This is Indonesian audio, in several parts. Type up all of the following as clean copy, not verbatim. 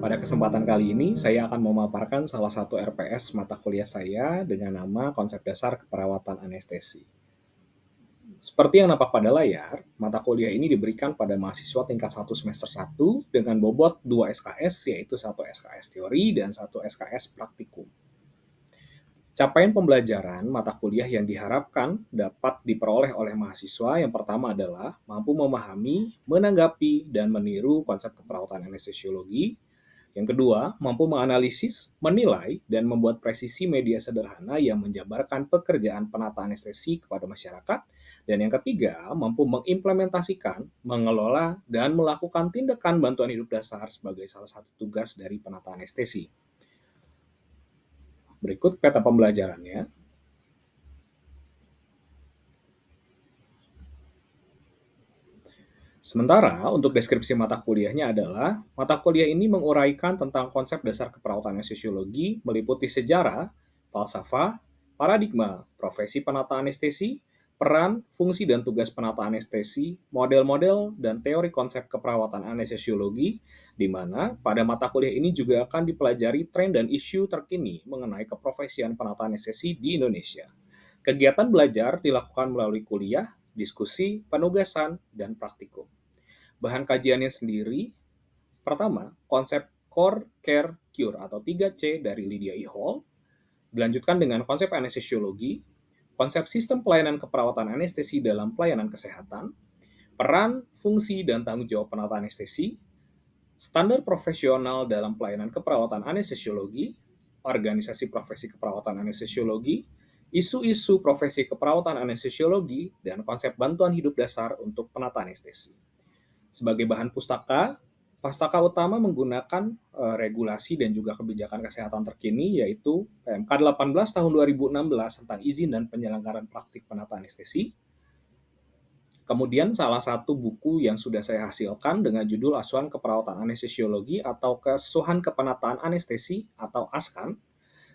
Pada kesempatan kali ini, saya akan memaparkan salah satu RPS mata kuliah saya dengan nama Konsep Dasar Keperawatan Anestesi. Seperti yang nampak pada layar, mata kuliah ini diberikan pada mahasiswa tingkat 1 semester 1 dengan bobot 2 SKS, yaitu 1 SKS teori dan 1 SKS praktikum. Capaian pembelajaran mata kuliah yang diharapkan dapat diperoleh oleh mahasiswa yang pertama adalah mampu memahami, menanggapi, dan meniru konsep keperawatan anestesiologi. Yang kedua, mampu menganalisis, menilai, dan membuat presisi media sederhana yang menjabarkan pekerjaan penata anestesi kepada masyarakat. Dan yang ketiga, mampu mengimplementasikan, mengelola, dan melakukan tindakan bantuan hidup dasar sebagai salah satu tugas dari penata anestesi. Berikut peta pembelajarannya. Sementara untuk deskripsi mata kuliahnya adalah, mata kuliah ini menguraikan tentang konsep dasar keperawatan anestesiologi, meliputi sejarah, falsafah, paradigma, profesi penata anestesi, peran, fungsi dan tugas penata anestesi, model-model, dan teori konsep keperawatan anestesiologi, di mana pada mata kuliah ini juga akan dipelajari tren dan isu terkini mengenai keprofesian penata anestesi di Indonesia. Kegiatan belajar dilakukan melalui kuliah, diskusi, penugasan, dan praktikum. Bahan kajiannya sendiri, pertama, konsep Core, Care, Cure atau 3C dari Lydia E. Hall, dilanjutkan dengan konsep anestesiologi, konsep sistem pelayanan keperawatan anestesi dalam pelayanan kesehatan, peran, fungsi, dan tanggung jawab penata anestesi, standar profesional dalam pelayanan keperawatan anestesiologi, organisasi profesi keperawatan anestesiologi, isu-isu profesi keperawatan anestesiologi, dan konsep bantuan hidup dasar untuk penata anestesi. Sebagai bahan pustaka utama menggunakan regulasi dan juga kebijakan kesehatan terkini, yaitu PMK 18 tahun 2016 tentang izin dan penyelenggaraan praktik penata anestesi. Kemudian salah satu buku yang sudah saya hasilkan dengan judul Asuhan Keperawatan Anestesiologi atau Kesuhan Kepenataan Anestesi atau ASKAN.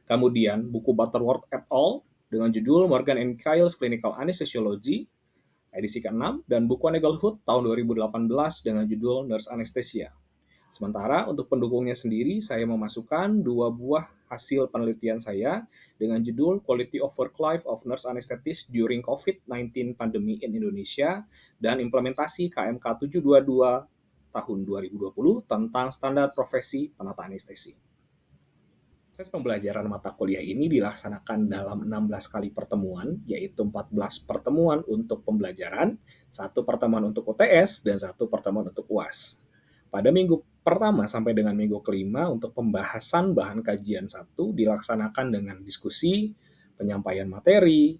Kemudian buku Butterworth et al. Dengan judul Morgan and Kyle's Clinical Anesthesiology, edisi ke-6, dan buku Nagelhood tahun 2018 dengan judul Nurse Anesthesia. Sementara untuk pendukungnya sendiri, saya memasukkan 2 buah hasil penelitian saya dengan judul Quality of Work Life of Nurse Anesthetists During COVID-19 Pandemic in Indonesia dan implementasi KMK 722 tahun 2020 tentang standar profesi penata anestesi. Proses pembelajaran mata kuliah ini dilaksanakan dalam 16 kali pertemuan, yaitu 14 pertemuan untuk pembelajaran, 1 pertemuan untuk UTS, dan 1 pertemuan untuk UAS. Pada minggu pertama sampai dengan minggu kelima untuk pembahasan bahan kajian 1 dilaksanakan dengan diskusi, penyampaian materi,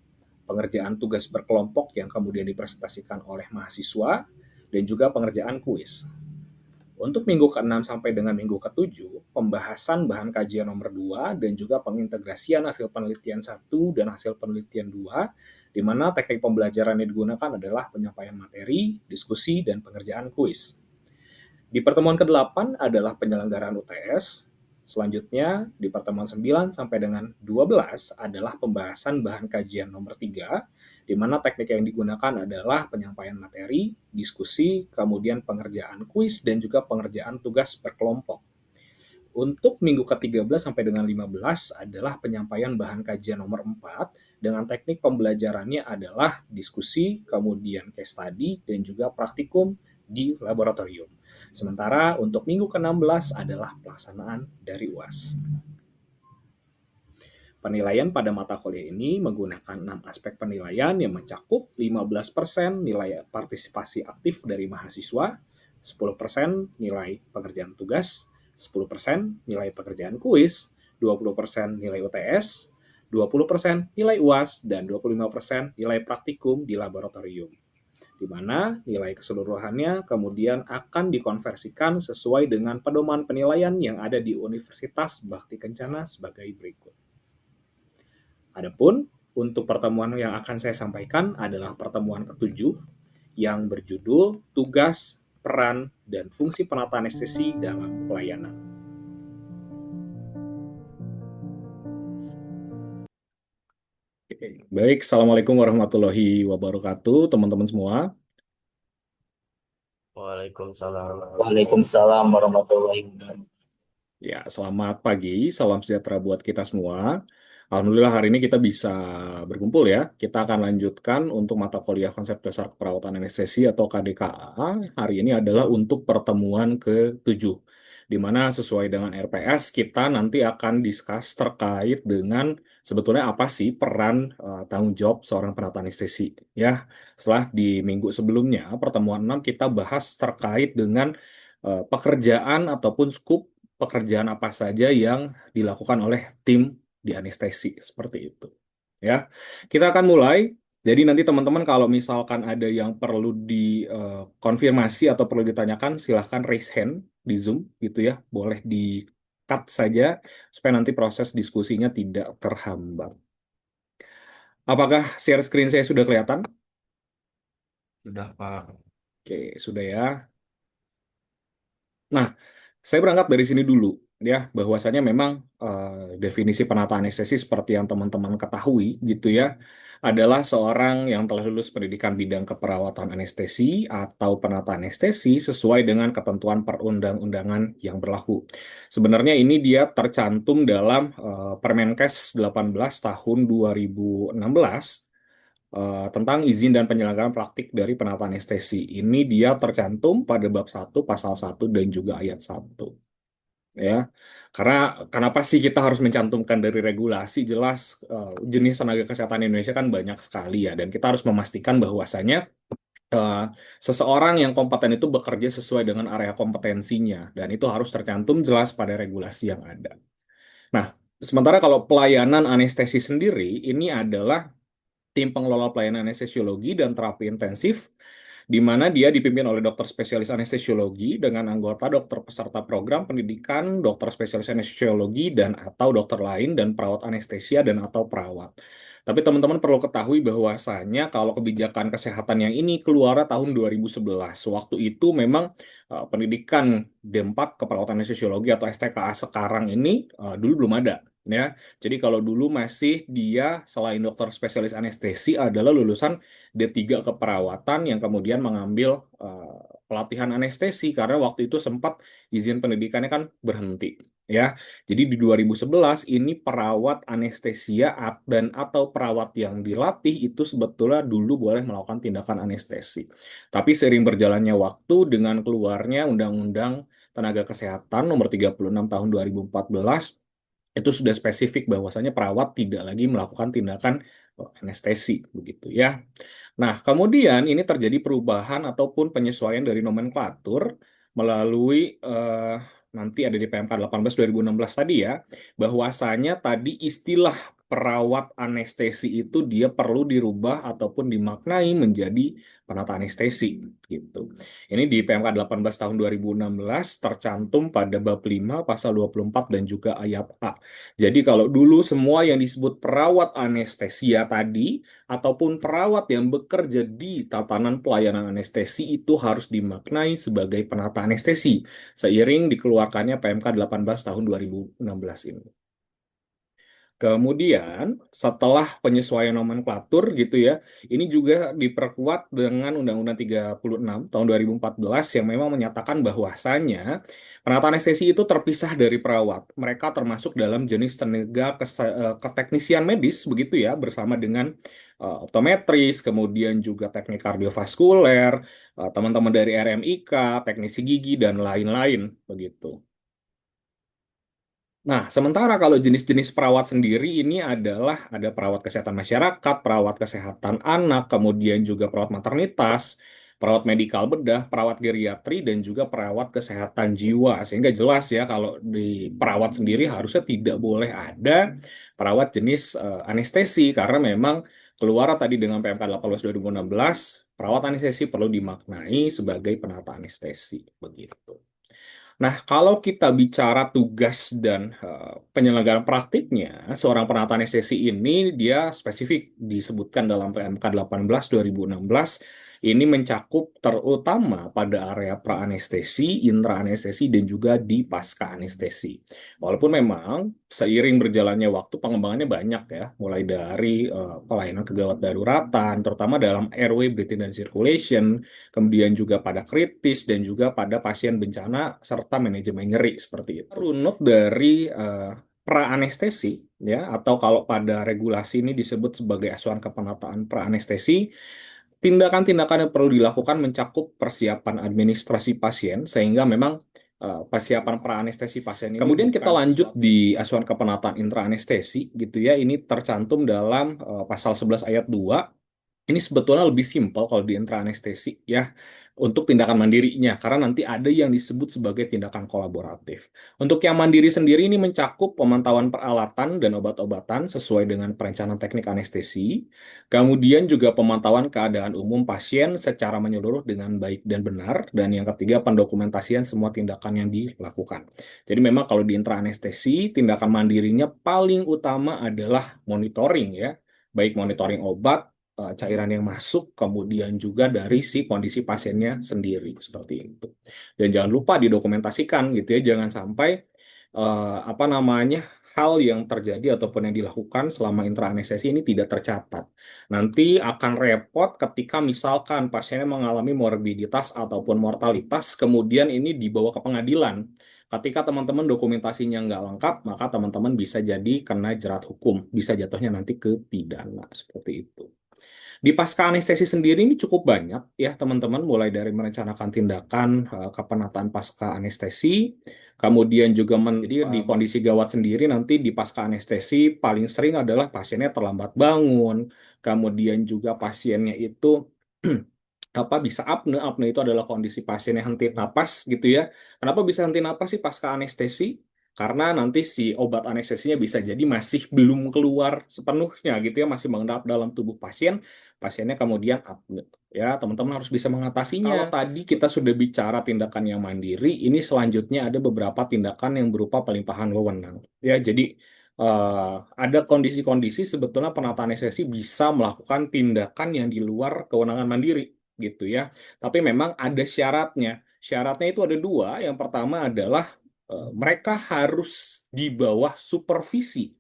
pengerjaan tugas berkelompok yang kemudian dipresentasikan oleh mahasiswa, dan juga pengerjaan kuis. Untuk minggu ke-6 sampai dengan minggu ke-7, pembahasan bahan kajian nomor 2 dan juga pengintegrasian hasil penelitian 1 dan hasil penelitian 2, di mana teknik pembelajaran yang digunakan adalah penyampaian materi, diskusi, dan pengerjaan kuis. Di pertemuan ke-8 adalah penyelenggaraan UTS. Selanjutnya, di pertemuan 9 sampai dengan 12 adalah pembahasan bahan kajian nomor 3, di mana teknik yang digunakan adalah penyampaian materi, diskusi, kemudian pengerjaan kuis, dan juga pengerjaan tugas berkelompok. Untuk minggu ke-13 sampai dengan 15 adalah penyampaian bahan kajian nomor 4, dengan teknik pembelajarannya adalah diskusi, kemudian case study, dan juga praktikum di laboratorium. Sementara untuk minggu ke-16 adalah pelaksanaan dari UAS. Penilaian pada mata kuliah ini menggunakan 6 aspek penilaian yang mencakup 15% nilai partisipasi aktif dari mahasiswa, 10% nilai pekerjaan tugas, 10% nilai pekerjaan kuis, 20% nilai UTS, 20% nilai UAS, dan 25% nilai praktikum di laboratorium, di mana nilai keseluruhannya kemudian akan dikonversikan sesuai dengan pedoman penilaian yang ada di Universitas Bhakti Kencana sebagai berikut. Adapun untuk pertemuan yang akan saya sampaikan adalah pertemuan ke-7 yang berjudul Tugas, Peran, dan Fungsi Penata Anestesi dalam Pelayanan. Baik, Assalamualaikum warahmatullahi wabarakatuh, teman-teman semua. Waalaikumsalam. Waalaikumsalam warahmatullahi wabarakatuh. Ya, selamat pagi, salam sejahtera buat kita semua. Alhamdulillah hari ini kita bisa berkumpul ya. Kita akan lanjutkan untuk mata kuliah konsep dasar keperawatan anestesi atau KDKA. Hari ini adalah untuk pertemuan ke-7, di mana sesuai dengan RPS kita nanti akan discuss terkait dengan sebetulnya apa sih peran tanggung jawab seorang penata anestesi. Ya, setelah di minggu sebelumnya, pertemuan 6 kita bahas terkait dengan pekerjaan ataupun skup pekerjaan apa saja yang dilakukan oleh tim di anestesi seperti itu. Ya, kita akan mulai. Jadi nanti teman-teman kalau misalkan ada yang perlu dikonfirmasi atau perlu ditanyakan, silahkan raise hand di Zoom gitu ya. Boleh di cut saja supaya nanti proses diskusinya tidak terhambat. Apakah share screen saya sudah kelihatan? Sudah, Pak. Oke, sudah ya. Nah, saya berangkat dari sini dulu ya, bahwasanya memang definisi penata anestesi seperti yang teman-teman ketahui gitu ya, adalah seorang yang telah lulus pendidikan bidang keperawatan anestesi atau penata anestesi sesuai dengan ketentuan perundang-undangan yang berlaku. Sebenarnya ini dia tercantum dalam Permenkes 18 tahun 2016 tentang izin dan penyelenggaraan praktik dari penata anestesi. Ini dia tercantum pada bab 1, pasal 1, dan juga ayat 1. Ya, karena kenapa sih kita harus mencantumkan dari regulasi? Jelas jenis tenaga kesehatan Indonesia kan banyak sekali ya, dan kita harus memastikan bahwasanya eh, seseorang yang kompeten itu bekerja sesuai dengan area kompetensinya, dan itu harus tercantum jelas pada regulasi yang ada. Nah, sementara kalau pelayanan anestesi sendiri, ini adalah tim pengelola pelayanan anestesiologi dan terapi intensif, di mana dia dipimpin oleh dokter spesialis anestesiologi dengan anggota dokter peserta program pendidikan, dokter spesialis anestesiologi, dan atau dokter lain, dan perawat anestesia dan atau perawat. Tapi teman-teman perlu ketahui bahwasanya kalau kebijakan kesehatan yang ini keluar tahun 2011. Waktu itu memang pendidikan D4 keperawatan anestesiologi atau STKA sekarang ini dulu belum ada. Ya, jadi kalau dulu masih dia selain dokter spesialis anestesi adalah lulusan D3 keperawatan yang kemudian mengambil pelatihan anestesi karena waktu itu sempat izin pendidikannya kan berhenti. Ya, jadi di 2011 ini perawat anestesia dan atau perawat yang dilatih itu sebetulnya dulu boleh melakukan tindakan anestesi. Tapi seiring berjalannya waktu dengan keluarnya Undang-Undang Tenaga Kesehatan Nomor 36 Tahun 2014 itu sudah spesifik bahwasanya perawat tidak lagi melakukan tindakan anestesi begitu ya. Nah, kemudian ini terjadi perubahan ataupun penyesuaian dari nomenklatur melalui nanti ada di PMK 18 2016 tadi ya, bahwasanya tadi istilah perawat anestesi itu dia perlu dirubah ataupun dimaknai menjadi penata anestesi gitu. Ini di PMK 18 tahun 2016 tercantum pada bab 5 pasal 24 dan juga ayat A. Jadi kalau dulu semua yang disebut perawat anestesia tadi ataupun perawat yang bekerja di tatanan pelayanan anestesi itu harus dimaknai sebagai penata anestesi seiring dikeluarkannya PMK 18 tahun 2016 ini. Kemudian, setelah penyesuaian nomenklatur gitu ya, ini juga diperkuat dengan Undang-Undang 36 tahun 2014 yang memang menyatakan bahwasanya penata anestesi itu terpisah dari perawat. Mereka termasuk dalam jenis tenaga keteknisian medis begitu ya, bersama dengan optometris, kemudian juga teknik kardiovaskuler, teman-teman dari RMIK, teknisi gigi dan lain-lain begitu. Nah, sementara kalau jenis-jenis perawat sendiri ini adalah ada perawat kesehatan masyarakat, perawat kesehatan anak, kemudian juga perawat maternitas, perawat medikal bedah, perawat geriatri, dan juga perawat kesehatan jiwa. Sehingga jelas ya kalau di perawat sendiri harusnya tidak boleh ada perawat jenis anestesi karena memang keluar tadi dengan PMK 18 2016, perawat anestesi perlu dimaknai sebagai penata anestesi begitu. Nah, kalau kita bicara tugas dan penyelenggaraan praktiknya, seorang penata anestesi ini dia spesifik disebutkan dalam PMK 18 2016 ini mencakup terutama pada area praanestesi, intraanestesi, dan juga di pasca anestesi. Walaupun memang seiring berjalannya waktu pengembangannya banyak ya, mulai dari pelayanan kegawat daruratan, terutama dalam airway, breathing, dan circulation, kemudian juga pada kritis dan juga pada pasien bencana serta serta manajemen nyeri seperti itu. Runut dari praanestesi ya, atau kalau pada regulasi ini disebut sebagai acuan kepenataan praanestesi, tindakan-tindakan yang perlu dilakukan mencakup persiapan administrasi pasien sehingga memang persiapan praanestesi pasien ini. Kemudian kita lanjut di acuan kepenataan intraanestesi gitu ya. Ini tercantum dalam pasal 11 ayat 2. Ini sebetulnya lebih simpel kalau di intraanestesi ya untuk tindakan mandirinya karena nanti ada yang disebut sebagai tindakan kolaboratif. Untuk yang mandiri sendiri ini mencakup pemantauan peralatan dan obat-obatan sesuai dengan perencanaan teknik anestesi, kemudian juga pemantauan keadaan umum pasien secara menyeluruh dengan baik dan benar, dan yang ketiga pendokumentasian semua tindakan yang dilakukan. Jadi memang kalau di intraanestesi tindakan mandirinya paling utama adalah monitoring ya, baik monitoring obat, cairan yang masuk, kemudian juga dari si kondisi pasiennya sendiri seperti itu. Dan jangan lupa didokumentasikan gitu ya, jangan sampai apa namanya hal yang terjadi ataupun yang dilakukan selama intraanestesi ini tidak tercatat. Nanti akan repot ketika misalkan pasiennya mengalami morbiditas ataupun mortalitas, kemudian ini dibawa ke pengadilan. Ketika teman-teman dokumentasinya nggak lengkap, maka teman-teman bisa jadi kena jerat hukum, bisa jatuhnya nanti ke pidana seperti itu. Di pasca anestesi sendiri ini cukup banyak ya teman-teman, mulai dari merencanakan tindakan kepenataan pasca anestesi, kemudian juga jadi di kondisi gawat sendiri nanti di pasca anestesi paling sering adalah pasiennya terlambat bangun, kemudian juga pasiennya itu apa bisa apne. Apne itu adalah kondisi pasiennya henti napas gitu ya. Kenapa bisa henti napas sih pasca anestesi? Karena nanti si obat anestesinya bisa jadi masih belum keluar sepenuhnya gitu ya, masih mengendap dalam tubuh pasien, pasiennya kemudian apne. Ya, teman-teman harus bisa mengatasinya. Kalau tadi kita sudah bicara tindakan yang mandiri, ini selanjutnya ada beberapa tindakan yang berupa pelimpahan wewenang. Ya, jadi ada kondisi-kondisi sebetulnya penata anestesi bisa melakukan tindakan yang di luar kewenangan mandiri gitu ya. Tapi memang ada syaratnya. Syaratnya itu ada dua. Yang pertama adalah mereka harus di bawah supervisi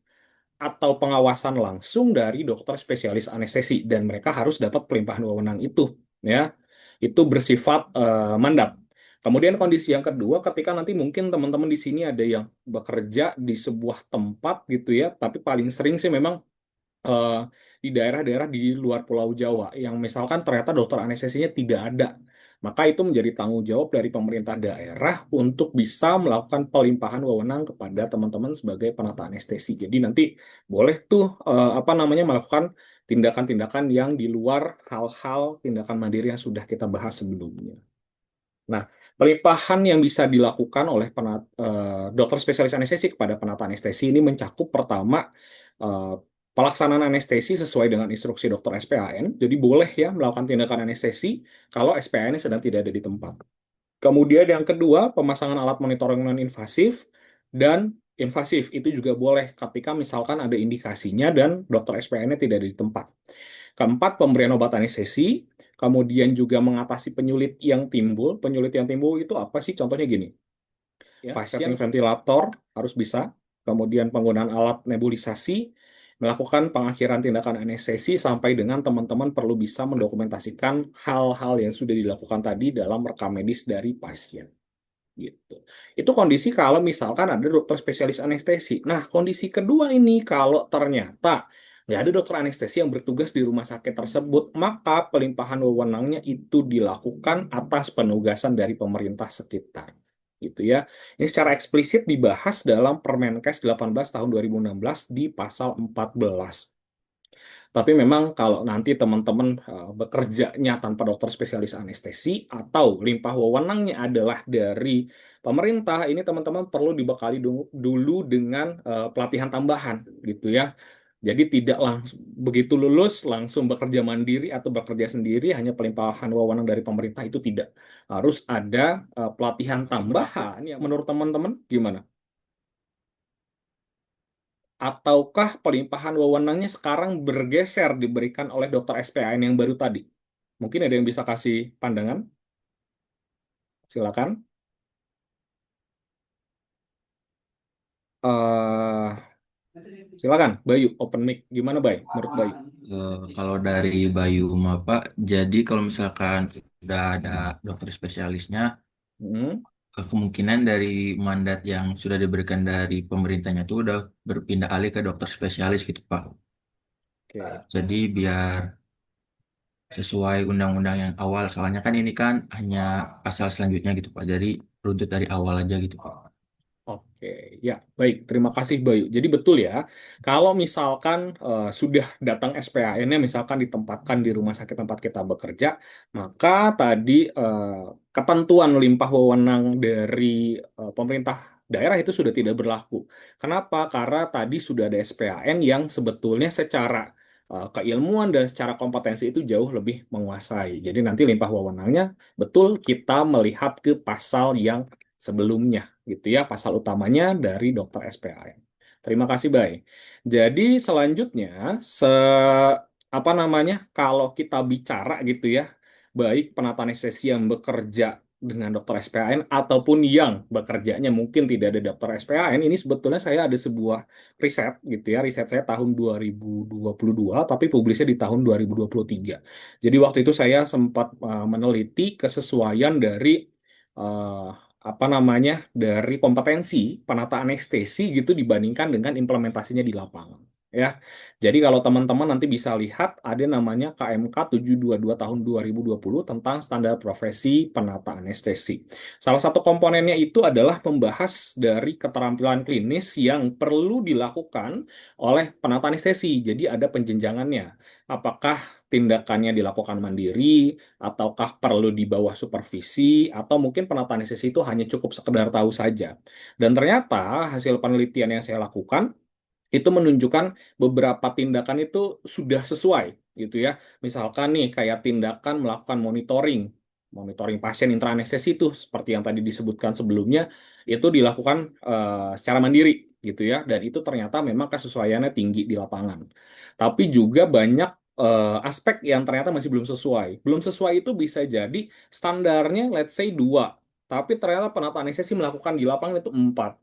atau pengawasan langsung dari dokter spesialis anestesi dan mereka harus dapat pelimpahan wewenang itu ya. Itu bersifat mandat. Kemudian kondisi yang kedua ketika nanti mungkin teman-teman di sini ada yang bekerja di sebuah tempat gitu ya, tapi paling sering sih memang eh, di daerah-daerah di luar Pulau Jawa yang misalkan ternyata dokter anestesinya tidak ada, maka itu menjadi tanggung jawab dari pemerintah daerah untuk bisa melakukan pelimpahan wewenang kepada teman-teman sebagai penata anestesi. Jadi nanti boleh tuh apa namanya melakukan tindakan-tindakan yang di luar hal-hal tindakan mandiri yang sudah kita bahas sebelumnya. Nah, pelimpahan yang bisa dilakukan oleh dokter spesialis anestesi kepada penata anestesi ini mencakup pertama eh, pelaksanaan anestesi sesuai dengan instruksi dokter SPAN. Jadi boleh ya melakukan tindakan anestesi kalau SPAN sedang tidak ada di tempat. Kemudian yang kedua, pemasangan alat monitoring non-invasif dan invasif. Itu juga boleh ketika misalkan ada indikasinya dan dokter SPN-nya tidak ada di tempat. Keempat, pemberian obat anestesi. Kemudian juga mengatasi penyulit yang timbul. Penyulit yang timbul itu apa sih? Contohnya gini, ya, pasien ventilator harus bisa, kemudian penggunaan alat nebulisasi, melakukan pengakhiran tindakan anestesi sampai dengan teman-teman perlu bisa mendokumentasikan hal-hal yang sudah dilakukan tadi dalam rekam medis dari pasien. Gitu. Itu kondisi kalau misalkan ada dokter spesialis anestesi. Nah, kondisi kedua ini kalau ternyata nggak ada dokter anestesi yang bertugas di rumah sakit tersebut, maka pelimpahan wewenangnya itu dilakukan atas penugasan dari pemerintah sekitar. Gitu ya. Ini secara eksplisit dibahas dalam Permenkes 18 tahun 2016 di pasal 14. Tapi memang kalau nanti teman-teman bekerjanya tanpa dokter spesialis anestesi atau limpah wewenangnya adalah dari pemerintah, ini teman-teman perlu dibekali dulu dengan pelatihan tambahan gitu ya. Jadi tidak langsung begitu lulus langsung bekerja mandiri atau bekerja sendiri hanya pelimpahan wewenang dari pemerintah, itu tidak. Harus ada pelatihan tambahan. Yang menurut teman-teman gimana? Ataukah pelimpahan wewenangnya sekarang bergeser diberikan oleh dokter SPAN yang baru tadi? Mungkin ada yang bisa kasih pandangan? Silakan. eh Silakan, Bayu, open mic. Gimana, Bay? Menurut Bayu? Kalau dari Bayu Pak, jadi kalau misalkan sudah ada dokter spesialisnya, Hmm? kemungkinan dari mandat yang sudah diberikan dari pemerintahnya itu udah berpindah alih ke dokter spesialis gitu Pak. Oke. Jadi biar sesuai undang-undang yang awal, soalnya kan ini kan hanya pasal selanjutnya gitu Pak. Jadi runtut dari awal aja gitu Pak. Oke, ya baik. Terima kasih Bayu. Jadi betul ya, kalau misalkan sudah datang SPAN-nya misalkan ditempatkan di rumah sakit tempat kita bekerja, maka tadi ketentuan limpah wewenang dari pemerintah daerah itu sudah tidak berlaku. Kenapa? Karena tadi sudah ada SPAN yang sebetulnya secara keilmuan dan secara kompetensi itu jauh lebih menguasai. Jadi nanti limpah wewenangnya betul kita melihat ke pasal yang sebelumnya gitu ya, pasal utamanya dari dokter SPAN. Terima kasih, Bay. Jadi selanjutnya apa namanya? Kalau kita bicara gitu ya, baik penata anestesi yang bekerja dengan dokter SPAN ataupun yang bekerjanya mungkin tidak ada dokter SPAN, ini sebetulnya saya ada sebuah riset gitu ya. Riset saya tahun 2022 tapi publisnya di tahun 2023. Jadi waktu itu saya sempat meneliti kesesuaian dari eh, apa namanya dari kompetensi penata anestesi gitu dibandingkan dengan implementasinya di lapangan ya. Jadi kalau teman-teman nanti bisa lihat ada namanya KMK 722 tahun 2020 tentang standar profesi penata anestesi. Salah satu komponennya itu adalah membahas dari keterampilan klinis yang perlu dilakukan oleh penata anestesi. Jadi ada penjenjangannya. Apakah tindakannya dilakukan mandiri, ataukah perlu di bawah supervisi, atau mungkin penata anestesi itu hanya cukup sekedar tahu saja. Dan ternyata hasil penelitian yang saya lakukan itu menunjukkan beberapa tindakan itu sudah sesuai gitu ya. Misalkan nih kayak tindakan melakukan monitoring, monitoring pasien intraanestesi itu seperti yang tadi disebutkan sebelumnya itu dilakukan secara mandiri gitu ya dan itu ternyata memang kesesuaiannya tinggi di lapangan. Tapi juga banyak aspek yang ternyata masih belum sesuai. Belum sesuai itu bisa jadi standarnya let's say 2, tapi ternyata penata anestesi melakukan di lapangan itu 4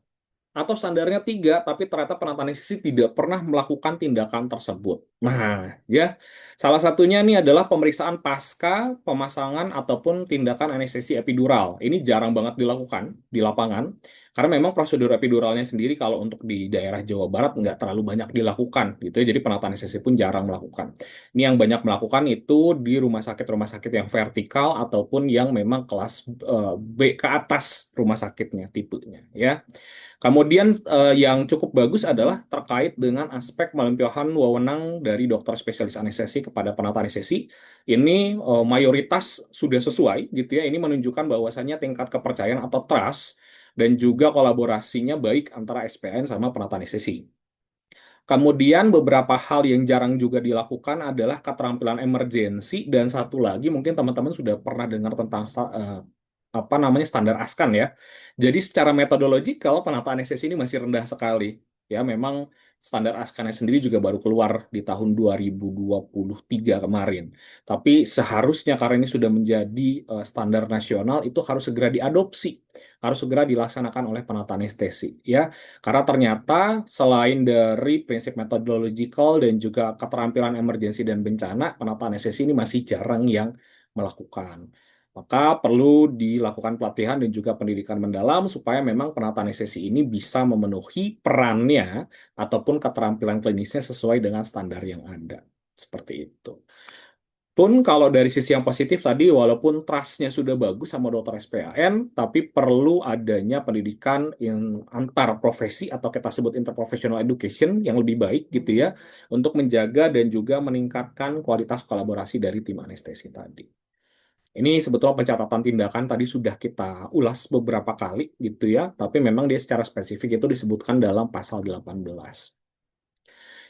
atau standarnya 3, tapi ternyata penata anestesi tidak pernah melakukan tindakan tersebut. Nah, ya, salah satunya ini adalah pemeriksaan pasca pemasangan ataupun tindakan anestesi epidural. Ini jarang banget dilakukan di lapangan, karena memang prosedur epiduralnya sendiri kalau untuk di daerah Jawa Barat nggak terlalu banyak dilakukan, gitu ya. Jadi penata anestesi pun jarang melakukan. Ini yang banyak melakukan itu di rumah sakit yang vertikal ataupun yang memang kelas B ke atas rumah sakitnya, tipenya, ya. Kemudian yang cukup bagus adalah terkait dengan aspek pelimpahan wewenang dari dokter spesialis anestesi kepada penata anestesi. Ini mayoritas sudah sesuai gitu ya. Ini menunjukkan bahwasannya tingkat kepercayaan atau trust dan juga kolaborasinya baik antara SPN sama penata anestesi. Kemudian beberapa hal yang jarang juga dilakukan adalah keterampilan emergensi dan satu lagi mungkin teman-teman sudah pernah dengar tentang apa namanya standar ASCAN ya. Jadi secara metodologikal penataan anestesi ini masih rendah sekali. Ya, memang standar ASCAN-nya sendiri juga baru keluar di tahun 2023 kemarin. Tapi seharusnya karena ini sudah menjadi standar nasional itu harus segera diadopsi, harus segera dilaksanakan oleh penata anestesi ya. Karena ternyata selain dari prinsip metodological dan juga keterampilan emergensi dan bencana, penata anestesi ini masih jarang yang melakukan. Maka perlu dilakukan pelatihan dan juga pendidikan mendalam supaya memang penata anestesi ini bisa memenuhi perannya ataupun keterampilan klinisnya sesuai dengan standar yang ada. Seperti itu. Pun kalau dari sisi yang positif tadi, walaupun trust-nya sudah bagus sama dokter SPAN, tapi perlu adanya pendidikan yang antar profesi atau kita sebut interprofessional education yang lebih baik gitu ya, untuk menjaga dan juga meningkatkan kualitas kolaborasi dari tim anestesi tadi. Ini sebetulnya pencatatan tindakan tadi sudah kita ulas beberapa kali gitu ya, tapi memang dia secara spesifik itu disebutkan dalam pasal 18.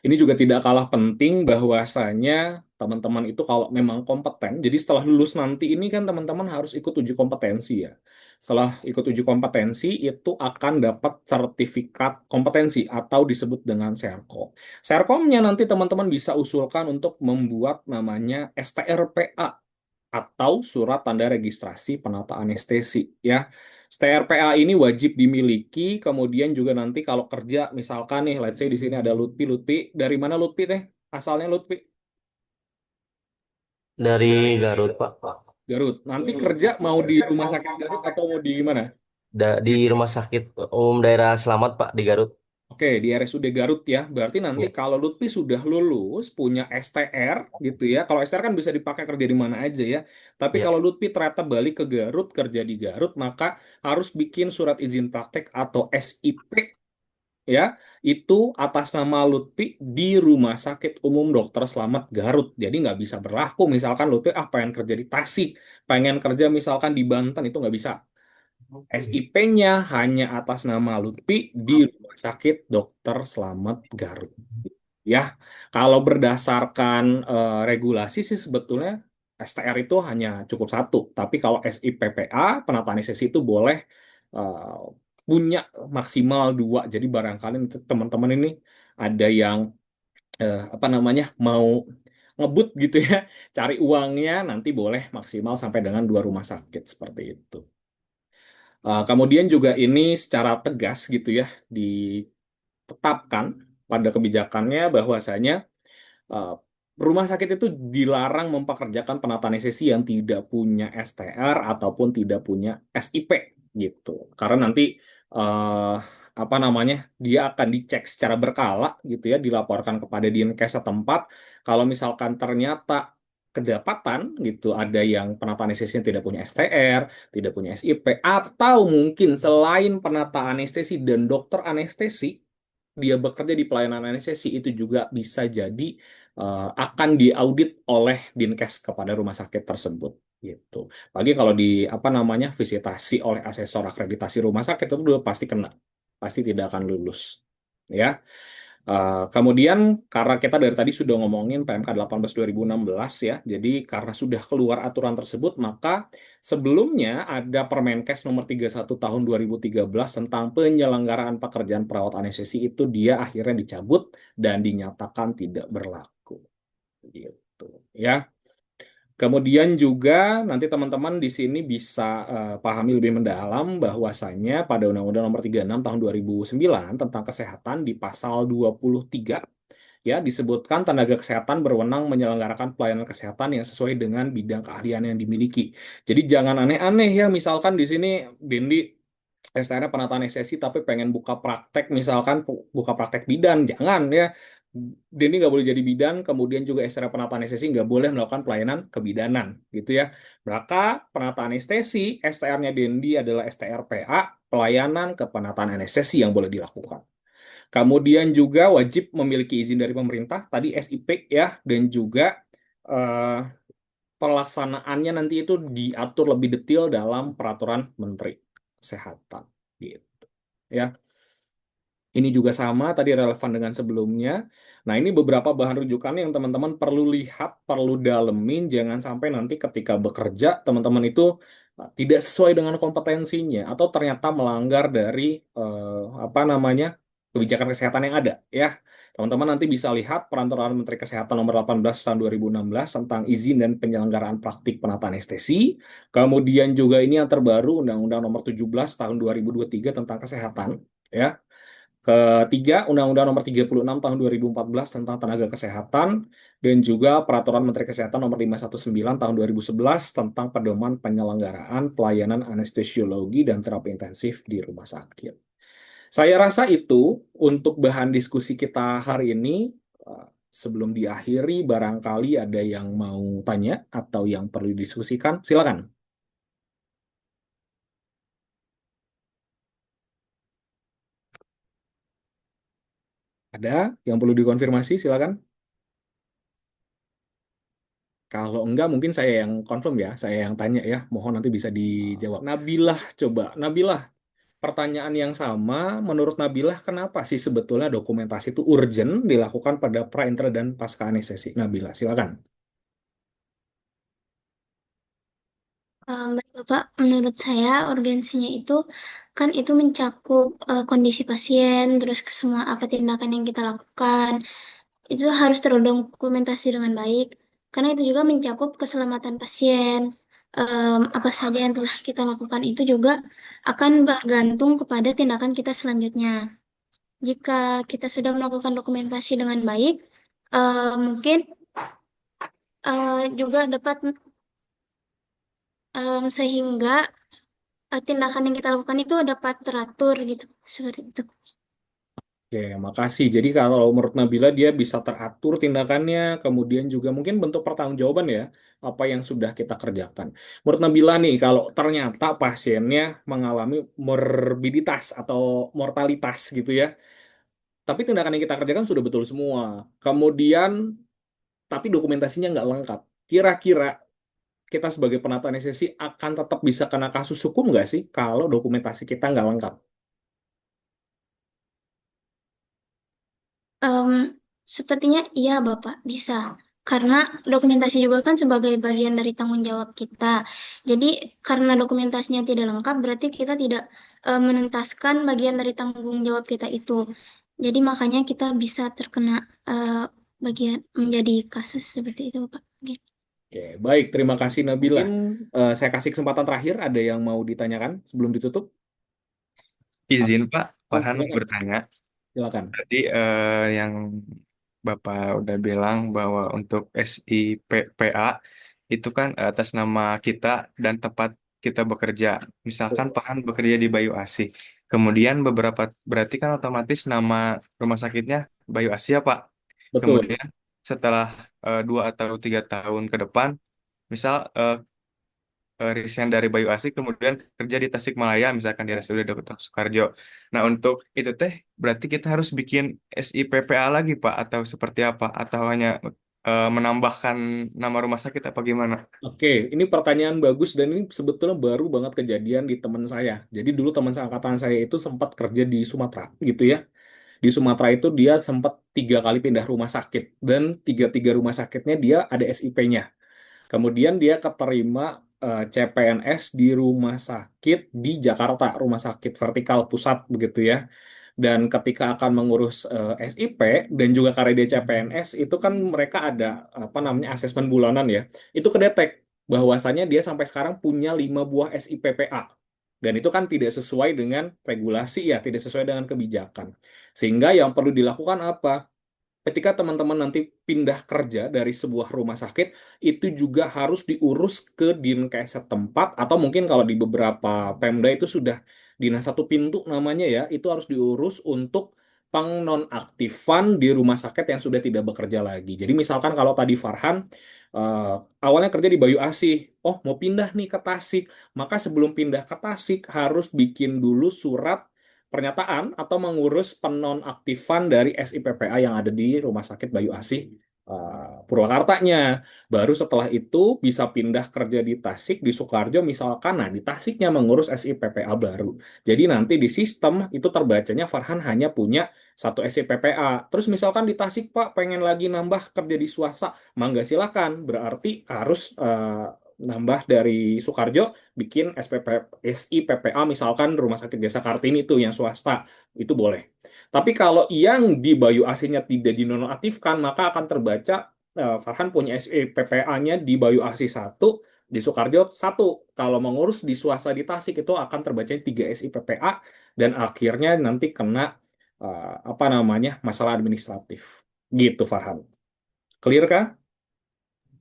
Ini juga tidak kalah penting bahwasanya teman-teman itu kalau memang kompeten, jadi setelah lulus nanti ini kan teman-teman harus ikut uji kompetensi ya. Setelah ikut uji kompetensi itu akan dapat sertifikat kompetensi atau disebut dengan Serkom. Serkomnya nanti teman-teman bisa usulkan untuk membuat namanya STRPA atau surat tanda registrasi penata anestesi ya. STRPA ini wajib dimiliki, kemudian juga nanti kalau kerja misalkan nih, let's say di sini ada Lutfi, Lutfi dari mana Lutfi teh? Asalnya Lutfi Dari Garut, Pak. Garut. Nanti kerja mau di rumah sakit Garut atau mau di mana? Di Rumah Sakit Umum Daerah Selamat Pak di Garut. Oke, di RSUD Garut ya. Berarti nanti Ya, kalau Lutfi sudah lulus, punya STR gitu ya. Kalau STR kan bisa dipakai kerja di mana aja ya. Tapi ya. kalau Lutfi ternyata balik ke Garut, kerja di Garut, maka harus bikin surat izin praktek atau SIP ya. Itu atas nama Lutfi di Rumah Sakit Umum Dr. Slamet Garut. Jadi nggak bisa berlaku. Misalkan Lutfi pengen kerja di Tasik, pengen kerja misalkan di Banten, itu nggak bisa. SIP-nya hanya atas nama Lutfi di Rumah Sakit Dr. Slamet Garut. Ya, kalau berdasarkan regulasi sih sebetulnya STR itu hanya cukup satu. Tapi kalau SIPPA, penataan sesi itu boleh eh, punya maksimal dua. Jadi barangkali teman-teman ini ada yang apa namanya mau ngebut gitu ya, cari uangnya nanti boleh maksimal sampai dengan dua rumah sakit seperti itu. Kemudian juga ini secara tegas gitu ya ditetapkan pada kebijakannya bahwasanya eh, rumah sakit itu dilarang mempekerjakan penataan anestesi yang tidak punya STR ataupun tidak punya SIP gitu. Karena nanti eh, apa namanya dia akan dicek secara berkala gitu ya, dilaporkan kepada Dinkes setempat. Kalau misalkan ternyata kedapatan gitu ada yang penataan anestesi yang tidak punya STR, tidak punya SIP, atau mungkin selain penata anestesi dan dokter anestesi dia bekerja di pelayanan anestesi itu juga bisa jadi akan diaudit oleh Dinkes kepada rumah sakit tersebut gitu. Bagi kalau di apa namanya visitasi oleh asesor akreditasi rumah sakit itu udah pasti kena, pasti tidak akan lulus. Ya. Kemudian karena kita dari tadi sudah ngomongin PMK 18 2016 ya, jadi karena sudah keluar aturan tersebut, maka sebelumnya ada Permenkes nomor 31 tahun 2013 tentang penyelenggaraan pekerjaan perawat anestesi itu dia akhirnya dicabut dan dinyatakan tidak berlaku gitu ya. Kemudian juga nanti teman-teman di sini bisa pahami lebih mendalam bahwasannya pada Undang-Undang Nomor 36 Tahun 2009 tentang kesehatan di pasal 23 ya disebutkan tenaga kesehatan berwenang menyelenggarakan pelayanan kesehatan yang sesuai dengan bidang keahlian yang dimiliki. Jadi jangan aneh-aneh ya, misalkan di sini Dendi STR-nya penataan anestesi tapi pengen buka praktek misalkan buka praktek bidan, jangan ya. Denny nggak boleh jadi bidan, kemudian juga STR penataan anestesi nggak boleh melakukan pelayanan kebidanan gitu ya. Maka penataan anestesi STR-nya Dendi adalah STR PA, pelayanan kepenataan anestesi yang boleh dilakukan. Kemudian juga wajib memiliki izin dari pemerintah, tadi SIP ya, dan juga eh, pelaksanaannya nanti itu diatur lebih detail dalam peraturan Menteri Kesehatan gitu. Ya, ini juga sama tadi relevan dengan sebelumnya. Nah, ini beberapa bahan rujukan yang teman-teman perlu lihat, perlu dalemin, jangan sampai nanti ketika bekerja teman-teman itu tidak sesuai dengan kompetensinya atau ternyata melanggar dari apa namanya kebijakan kesehatan yang ada ya. Teman-teman nanti bisa lihat peraturan Menteri Kesehatan nomor 18 tahun 2016 tentang izin dan penyelenggaraan praktik penata anestesi. Kemudian juga ini yang terbaru Undang-Undang nomor 17 tahun 2023 tentang kesehatan ya. Ketiga, Undang-Undang Nomor 36 Tahun 2014 tentang Tenaga Kesehatan dan juga Peraturan Menteri Kesehatan Nomor 519 Tahun 2011 tentang pedoman penyelenggaraan pelayanan anestesiologi dan terapi intensif di rumah sakit. Saya rasa itu untuk bahan diskusi kita hari ini. Sebelum diakhiri, barangkali ada yang mau tanya atau yang perlu didiskusikan. Silakan. Ada yang perlu dikonfirmasi? Silakan. Kalau enggak, mungkin saya yang confirm ya, saya yang tanya ya. Mohon nanti bisa dijawab. Nabilah, coba. Nabilah, pertanyaan yang sama. Menurut Nabilah, kenapa sih sebetulnya dokumentasi itu urgent dilakukan pada pra, intra, dan pasca anestesi? Nabilah, silakan. Baik Bapak, menurut saya urgensinya itu kan itu mencakup kondisi pasien, terus ke semua apa tindakan yang kita lakukan, itu harus terdokumentasi dengan baik, karena itu juga mencakup keselamatan pasien. Apa saja yang telah kita lakukan itu juga akan bergantung kepada tindakan kita selanjutnya. Jika kita sudah melakukan dokumentasi dengan baik, mungkin juga dapat sehingga tindakan yang kita lakukan itu dapat teratur gitu, seperti itu. Oke, makasih. Jadi kalau menurut Nabila dia bisa teratur tindakannya, kemudian juga mungkin bentuk pertanggungjawaban ya, apa yang sudah kita kerjakan. Menurut Nabila nih, kalau ternyata pasiennya mengalami morbiditas atau mortalitas gitu ya, tapi tindakan yang kita kerjakan sudah betul semua. Kemudian, tapi dokumentasinya nggak lengkap. Kira-kira kita sebagai penata anestesi akan tetap bisa kena kasus hukum nggak sih kalau dokumentasi kita nggak lengkap? Em, Sepertinya iya Bapak, bisa. Karena dokumentasi juga kan sebagai bagian dari tanggung jawab kita. Jadi karena dokumentasinya tidak lengkap, berarti kita tidak menuntaskan bagian dari tanggung jawab kita itu. Jadi makanya kita bisa terkena bagian menjadi kasus seperti itu Bapak. Gitu. Oke, baik. Terima kasih Nabila. Mungkin saya kasih kesempatan terakhir. Ada yang mau ditanyakan sebelum ditutup? Izin Pak, Oh, Farhan mau silakan. bertanya. Silakan. Tadi yang Bapak udah bilang bahwa untuk SIPPA itu kan atas nama kita dan tempat kita bekerja. Misalkan Farhan bekerja di Bayu Asih. Kemudian berarti kan otomatis nama rumah sakitnya Bayu Asih ya Pak. Betul. Kemudian setelah 2 atau 3 tahun ke depan, misal resign dari Bayu Asih kemudian kerja di Tasikmalaya misalkan di RSUD Dr. Soekarjo. Nah untuk itu teh berarti kita harus bikin SIPPA lagi Pak atau seperti apa atau hanya menambahkan nama rumah sakit apa gimana? Oke, ini pertanyaan bagus dan ini sebetulnya baru banget kejadian di teman saya. Jadi dulu teman seangkatan saya itu sempat kerja di Sumatera, gitu ya. Di Sumatera itu dia sempat 3 kali pindah rumah sakit dan tiga-tiga rumah sakitnya dia ada SIP-nya. Kemudian dia keterima CPNS di rumah sakit di Jakarta, rumah sakit vertikal pusat begitu ya. Dan ketika akan mengurus SIP dan juga karena dia CPNS itu kan mereka ada apa namanya asesmen bulanan ya. Itu kedetek bahwasannya dia sampai sekarang punya 5 buah SIPPA. Dan itu kan tidak sesuai dengan regulasi ya, tidak sesuai dengan kebijakan. Sehingga yang perlu dilakukan apa? Ketika teman-teman nanti pindah kerja dari sebuah rumah sakit, itu juga harus diurus ke Dinkes setempat, atau mungkin kalau di beberapa Pemda itu sudah Dinas Satu Pintu namanya ya, itu harus diurus untuk pengnonaktifan di rumah sakit yang sudah tidak bekerja lagi. Jadi misalkan kalau tadi Farhan, awalnya kerja di Bayu Asih, oh mau pindah nih ke Tasik, maka sebelum pindah ke Tasik harus bikin dulu surat pernyataan atau mengurus penonaktifan dari SIPPA yang ada di Rumah Sakit Bayu Asih Purwakartanya. Baru setelah itu bisa pindah kerja di Tasik, di Sukarjo misalkan. Nah, di Tasiknya mengurus SIPPA baru. Jadi nanti di sistem itu terbacanya Farhan hanya punya satu SIPPA. Terus misalkan di Tasik, Pak, pengen lagi nambah kerja di swasta, mangga silakan. Berarti harus nambah dari Sukarjo bikin SIPPA misalkan Rumah Sakit Desa Kartini itu yang swasta itu boleh. Tapi kalau yang di Bayu Asihnya tidak dinonaktifkan maka akan terbaca Farhan punya SIPPA-nya di Bayu Asih 1, di Sukarjo 1. Kalau mengurus di swasta di Tasik itu akan terbaca 3 SIPPA dan akhirnya nanti kena apa namanya masalah administratif. Gitu Farhan. Clear kah?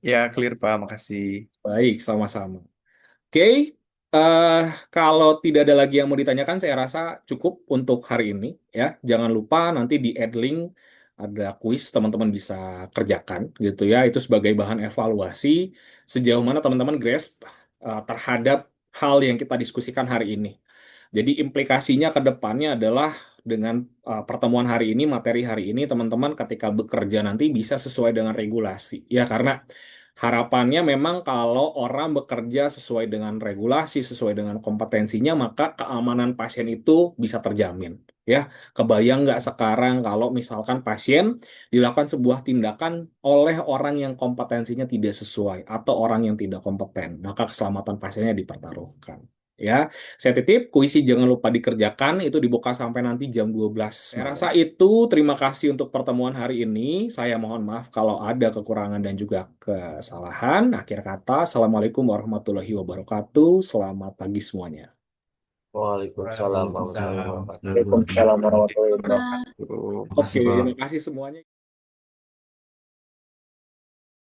Ya clear Pak, makasih. Baik, sama-sama. Oke, kalau tidak ada lagi yang mau ditanyakan, saya rasa cukup untuk hari ini ya. Jangan lupa nanti di add link ada kuis teman-teman bisa kerjakan gitu ya. Itu sebagai bahan evaluasi sejauh mana teman-teman grasp terhadap hal yang kita diskusikan hari ini. Jadi implikasinya ke depannya adalah dengan pertemuan hari ini, materi hari ini, teman-teman ketika bekerja nanti bisa sesuai dengan regulasi. Ya, karena harapannya memang kalau orang bekerja sesuai dengan regulasi, sesuai dengan kompetensinya, maka keamanan pasien itu bisa terjamin. Ya, kebayang nggak sekarang kalau misalkan pasien dilakukan sebuah tindakan oleh orang yang kompetensinya tidak sesuai atau orang yang tidak kompeten, maka keselamatan pasiennya dipertaruhkan. Ya, saya titip, kuisi jangan lupa dikerjakan, itu dibuka sampai nanti jam 12. Saya rasa itu, terima kasih untuk pertemuan hari ini. Saya mohon maaf kalau ada kekurangan dan juga kesalahan. Akhir kata, Assalamualaikum warahmatullahi wabarakatuh. Selamat pagi semuanya. Waalaikumsalam warahmatullahi wabarakatuh. Waalaikumsalam warahmatullahi Wah. wabarakatuh. Oke, terima kasih semuanya.